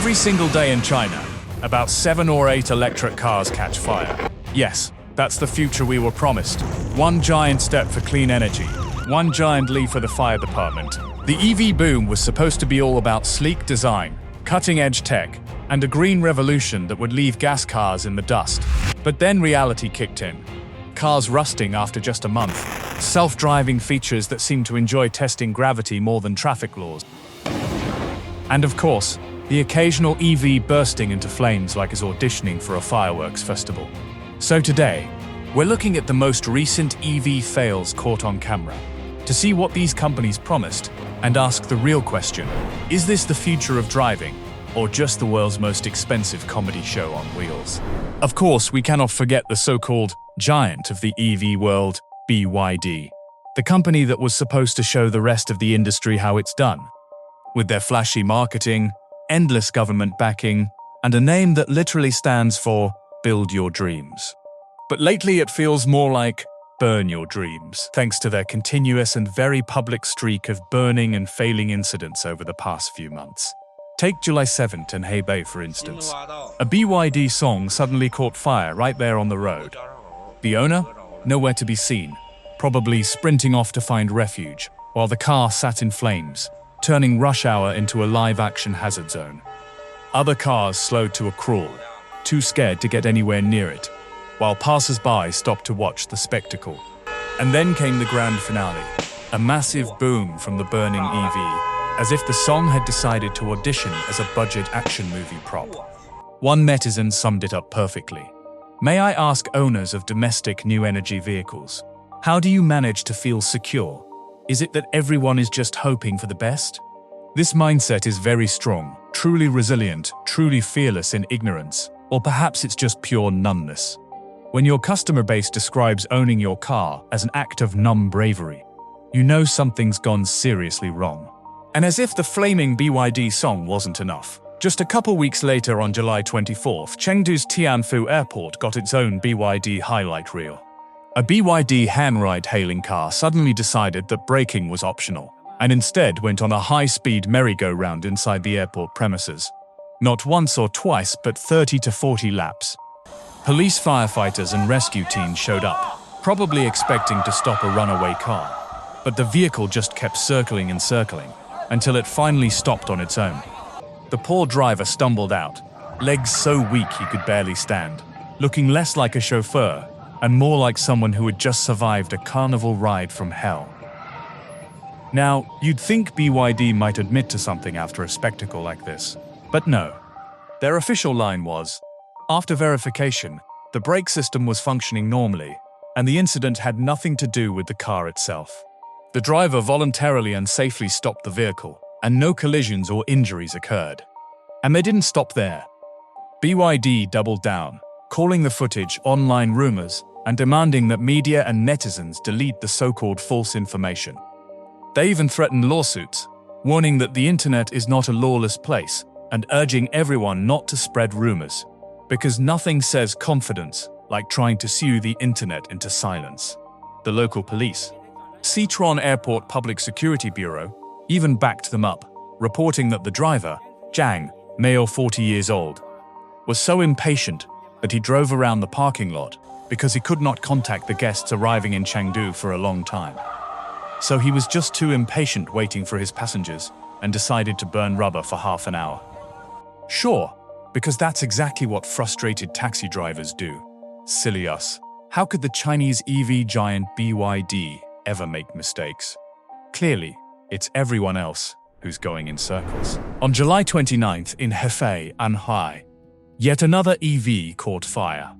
Every single day in China, about 7 or 8 electric cars catch fire. Yes, that's the future we were promised. One giant step for clean energy, one giant leap for the fire department. The EV boom was supposed to be all about sleek design, cutting-edge tech, and a green revolution that would leave gas cars in the dust. But then reality kicked in. Cars rusting after just a month, self-driving features that seemed to enjoy testing gravity more than traffic laws. And of course, the occasional EV bursting into flames like it's auditioning for a fireworks festival. So today, we're looking at the most recent EV fails caught on camera, to see what these companies promised and ask the real question: is this the future of driving, or just the world's most expensive comedy show on wheels? Of course, we cannot forget the so-called giant of the EV world, BYD, the company that was supposed to show the rest of the industry how it's done. With their flashy marketing, endless government backing, and a name that literally stands for build your dreams. But lately it feels more like burn your dreams, thanks to their continuous and very public streak of burning and failing incidents over the past few months. Take July 7th in Hebei, for instance. A BYD song suddenly caught fire right there on the road. The owner? Nowhere to be seen, probably sprinting off to find refuge, while the car sat in flames, turning rush hour into a live-action hazard zone. Other cars slowed to a crawl, too scared to get anywhere near it, while passers-by stopped to watch the spectacle. And then came the grand finale, a massive boom from the burning EV, as if the song had decided to audition as a budget action movie prop. One netizen summed it up perfectly. May I ask owners of domestic new energy vehicles, how do you manage to feel secure? Is it that everyone is just hoping for the best? This mindset is very strong, truly resilient, truly fearless in ignorance, or perhaps it's just pure numbness. When your customer base describes owning your car as an act of numb bravery, you know something's gone seriously wrong. And as if the flaming BYD song wasn't enough, just a couple weeks later on July 24th, Chengdu's Tianfu Airport got its own BYD highlight reel. A BYD hand-ride-hailing car suddenly decided that braking was optional, and instead went on a high-speed merry-go-round inside the airport premises. Not once or twice, but 30 to 40 laps. Police, firefighters, and rescue teams showed up, probably expecting to stop a runaway car. But the vehicle just kept circling and circling, until it finally stopped on its own. The poor driver stumbled out, legs so weak he could barely stand, looking less like a chauffeur and more like someone who had just survived a carnival ride from hell. Now, you'd think BYD might admit to something after a spectacle like this, but no. Their official line was, after verification, the brake system was functioning normally, and the incident had nothing to do with the car itself. The driver voluntarily and safely stopped the vehicle, and no collisions or injuries occurred. And they didn't stop there. BYD doubled down, calling the footage online rumors and demanding that media and netizens delete the so-called false information. They even threatened lawsuits, warning that the internet is not a lawless place and urging everyone not to spread rumors, because nothing says confidence like trying to sue the internet into silence. The local police, Sichuan Airport Public Security Bureau, even backed them up, reporting that the driver, Zhang, male 40 years old, was so impatient that he drove around the parking lot because he could not contact the guests arriving in Chengdu for a long time. So he was just too impatient waiting for his passengers and decided to burn rubber for half an hour. Sure, because that's exactly what frustrated taxi drivers do. Silly us. How could the Chinese EV giant BYD ever make mistakes? Clearly, it's everyone else who's going in circles. On July 29th in Hefei, Anhai, yet another EV caught fire.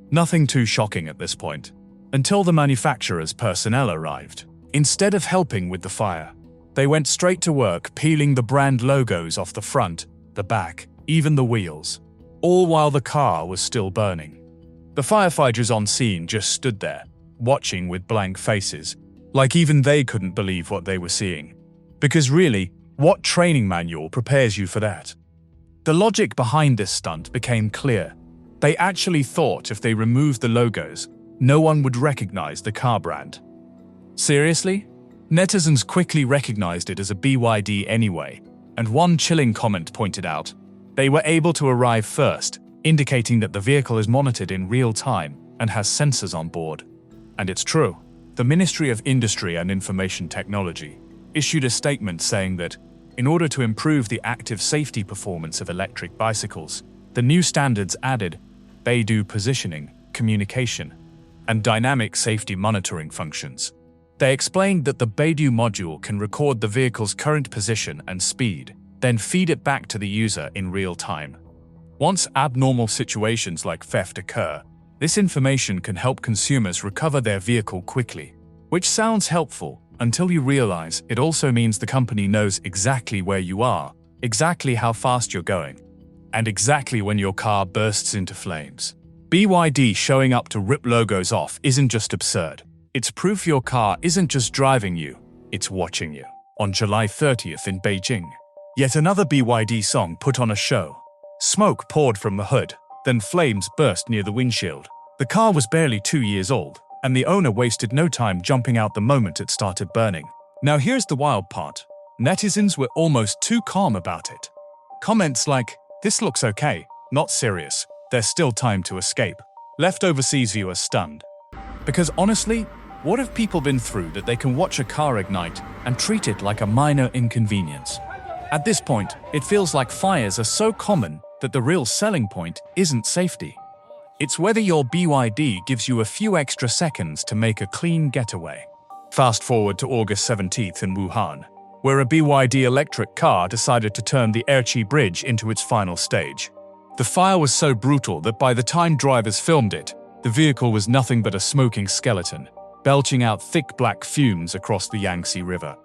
Nothing too shocking at this point, until the manufacturer's personnel arrived. Instead of helping with the fire, they went straight to work peeling the brand logos off the front, the back, even the wheels, all while the car was still burning. The firefighters on scene just stood there, watching with blank faces, like even they couldn't believe what they were seeing. Because really, what training manual prepares you for that? The logic behind this stunt became clear. They actually thought if they removed the logos, no one would recognize the car brand. Seriously? Netizens quickly recognized it as a BYD anyway, and one chilling comment pointed out, They were able to arrive first, indicating that the vehicle is monitored in real time and has sensors on board. And it's true. The Ministry of Industry and Information Technology issued a statement saying that, in order to improve the active safety performance of electric bicycles, the new standards added Beidou positioning, communication, and dynamic safety monitoring functions. They explained that the Beidou module can record the vehicle's current position and speed, then feed it back to the user in real time. Once abnormal situations like theft occur, this information can help consumers recover their vehicle quickly, which sounds helpful until you realize it also means the company knows exactly where you are, exactly how fast you're going, and exactly when your car bursts into flames. BYD showing up to rip logos off isn't just absurd. It's proof your car isn't just driving you, it's watching you. On July 30th in Beijing, yet another BYD song put on a show. Smoke poured from the hood, then flames burst near the windshield. The car was barely 2 years old, and the owner wasted no time jumping out the moment it started burning. Now here's the wild part. Netizens were almost too calm about it. Comments like, "This looks okay, not serious, there's still time to escape," left overseas viewers stunned. Because honestly, what have people been through that they can watch a car ignite and treat it like a minor inconvenience? At this point, it feels like fires are so common that the real selling point isn't safety. It's whether your BYD gives you a few extra seconds to make a clean getaway. Fast forward to August 17th in Wuhan, where a BYD electric car decided to turn the Erchi Bridge into its final stage. The fire was so brutal that by the time drivers filmed it, the vehicle was nothing but a smoking skeleton, belching out thick black fumes across the Yangtze River.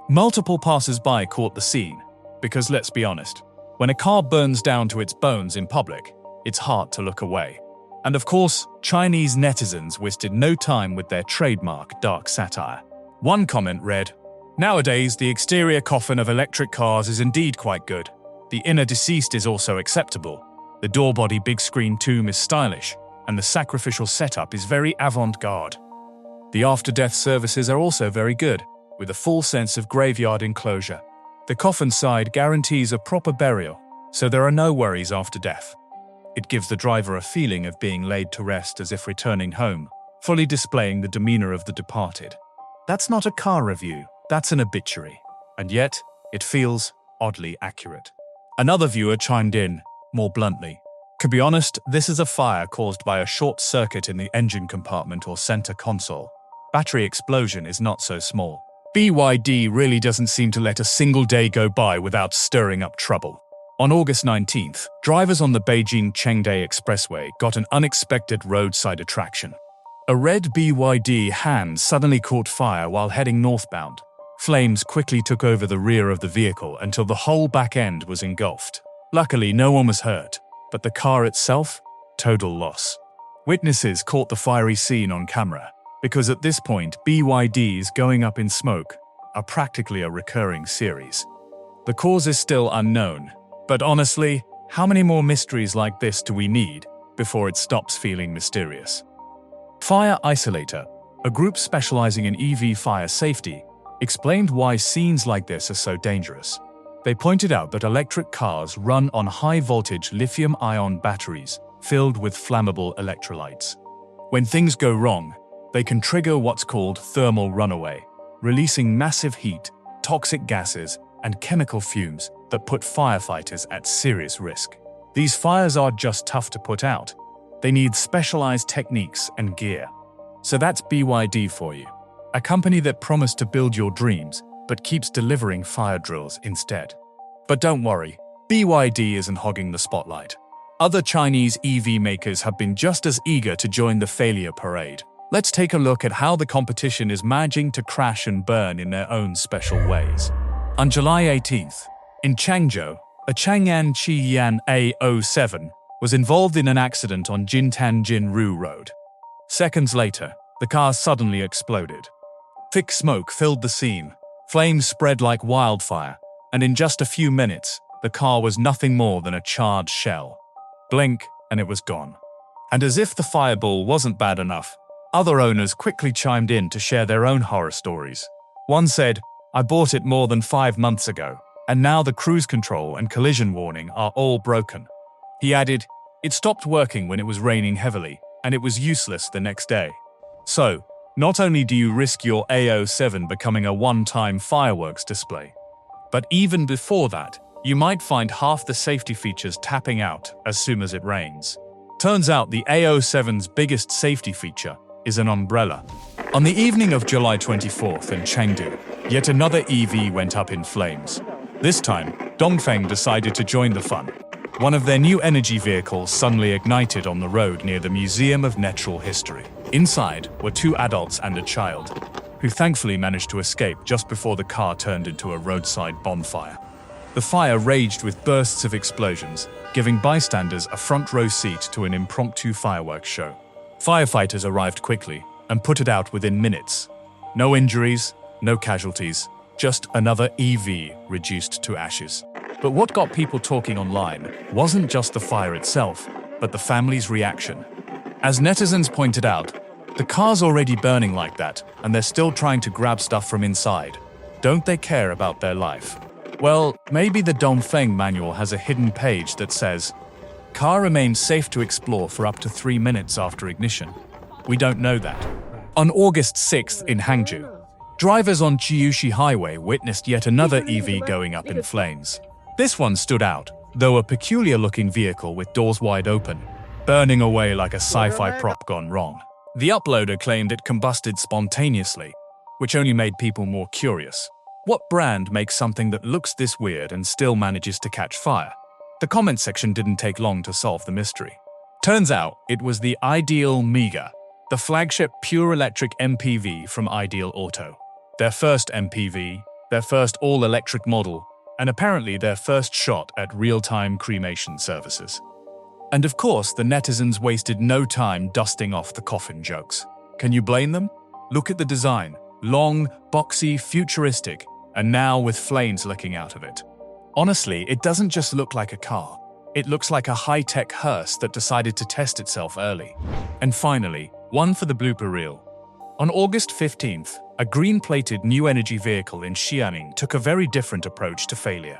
Multiple passers-by caught the scene, because let's be honest, when a car burns down to its bones in public, it's hard to look away. And of course, Chinese netizens wasted no time with their trademark dark satire. One comment read, "Nowadays, the exterior coffin of electric cars is indeed quite good. The inner deceased is also acceptable. The door-body big screen tomb is stylish, and the sacrificial setup is very avant-garde. The after-death services are also very good, with a full sense of graveyard enclosure. The coffin side guarantees a proper burial, so there are no worries after death. It gives the driver a feeling of being laid to rest as if returning home, fully displaying the demeanor of the departed." That's not a car review, that's an obituary. And yet, it feels oddly accurate. Another viewer chimed in, more bluntly, "To be honest, this is a fire caused by a short circuit in the engine compartment or center console. Battery explosion is not so small. BYD really doesn't seem to let a single day go by without stirring up trouble." On August 19th, drivers on the Beijing-Chengde Expressway got an unexpected roadside attraction. A red BYD Han suddenly caught fire while heading northbound. Flames quickly took over the rear of the vehicle until the whole back end was engulfed. Luckily, no one was hurt, but the car itself? Total loss. Witnesses caught the fiery scene on camera, because at this point, BYDs going up in smoke are practically a recurring series. The cause is still unknown, but honestly, how many more mysteries like this do we need before it stops feeling mysterious? Fire Isolator, a group specializing in EV fire safety, explained why scenes like this are so dangerous. They pointed out that electric cars run on high-voltage lithium-ion batteries filled with flammable electrolytes. When things go wrong, they can trigger what's called thermal runaway, releasing massive heat, toxic gases, and chemical fumes that put firefighters at serious risk. These fires aren't just tough to put out, they need specialized techniques and gear. So that's BYD for you, a company that promised to build your dreams but keeps delivering fire drills instead. But don't worry, BYD isn't hogging the spotlight. Other Chinese EV makers have been just as eager to join the failure parade. Let's take a look at how the competition is managing to crash and burn in their own special ways. On July 18th, in Changzhou, a Changan A07 was involved in an accident on Jintan-Jinru Road. Seconds later, the car suddenly exploded. Thick smoke filled the scene, flames spread like wildfire, and in just a few minutes, the car was nothing more than a charred shell. Blink, and it was gone. And as if the fireball wasn't bad enough, other owners quickly chimed in to share their own horror stories. One said, "I bought it more than 5 months ago. And now the cruise control and collision warning are all broken. He added, "It stopped working when it was raining heavily, and it was useless the next day." So, not only do you risk your AO7 becoming a one-time fireworks display, but even before that, you might find half the safety features tapping out as soon as it rains. Turns out the AO7's biggest safety feature is an umbrella. On the evening of July 24th in Chengdu, yet another EV went up in flames. This time, Dongfeng decided to join the fun. One of their new energy vehicles suddenly ignited on the road near the Museum of Natural History. Inside were two adults and a child, who thankfully managed to escape just before the car turned into a roadside bonfire. The fire raged with bursts of explosions, giving bystanders a front-row seat to an impromptu fireworks show. Firefighters arrived quickly and put it out within minutes. No injuries, no casualties, just another EV reduced to ashes. But what got people talking online wasn't just the fire itself, but the family's reaction. As netizens pointed out, the car's already burning like that, and they're still trying to grab stuff from inside. Don't they care about their life? Well, maybe the Dongfeng manual has a hidden page that says, "Car remains safe to explore for up to 3 minutes after ignition." We don't know that. On August 6th in Hangzhou, drivers on Jiushi Highway witnessed yet another EV going up in flames. This one stood out, though a peculiar-looking vehicle with doors wide open, burning away like a sci-fi prop gone wrong. The uploader claimed it combusted spontaneously, which only made people more curious. What brand makes something that looks this weird and still manages to catch fire? The comment section didn't take long to solve the mystery. Turns out it was the Ideal Mega, the flagship pure electric MPV from Ideal Auto. Their first MPV, their first all-electric model, and apparently their first shot at real-time cremation services. And of course, the netizens wasted no time dusting off the coffin jokes. Can you blame them? Look at the design. Long, boxy, futuristic, and now with flames licking out of it. Honestly, it doesn't just look like a car. It looks like a high-tech hearse that decided to test itself early. And finally, one for the blooper reel. On August 15th, a green-plated new energy vehicle in Xianing took a very different approach to failure.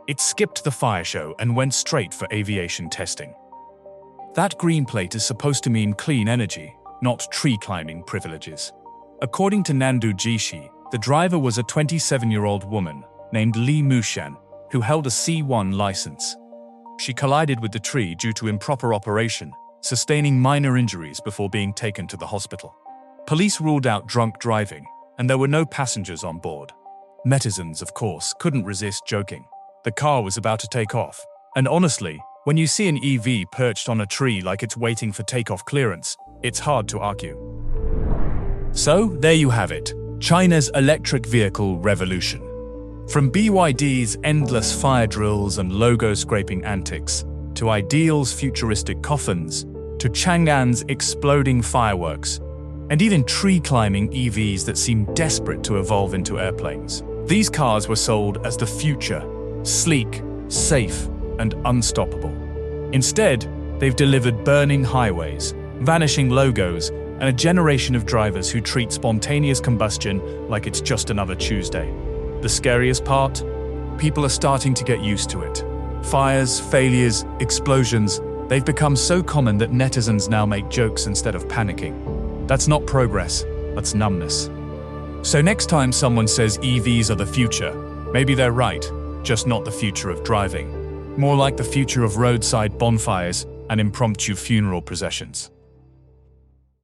It skipped the fire show and went straight for aviation testing. That green plate is supposed to mean clean energy, not tree-climbing privileges. According to Nandu Jishi, the driver was a 27-year-old woman named Li Mushan, who held a C1 license. She collided with the tree due to improper operation, sustaining minor injuries before being taken to the hospital. Police ruled out drunk driving, and there were no passengers on board. Netizens, of course, couldn't resist joking. The car was about to take off, and honestly, when you see an EV perched on a tree like it's waiting for takeoff clearance, it's hard to argue. So, there you have it, China's electric vehicle revolution. From BYD's endless fire drills and logo-scraping antics, to Ideal's futuristic coffins, to Changan's exploding fireworks, and even tree-climbing EVs that seem desperate to evolve into airplanes. These cars were sold as the future, sleek, safe, and unstoppable. Instead, they've delivered burning highways, vanishing logos, and a generation of drivers who treat spontaneous combustion like it's just another Tuesday. The scariest part? People are starting to get used to it. Fires, failures, explosions, they've become so common that netizens now make jokes instead of panicking. That's not progress, that's numbness. So next time someone says EVs are the future, maybe they're right, just not the future of driving. More like the future of roadside bonfires and impromptu funeral processions.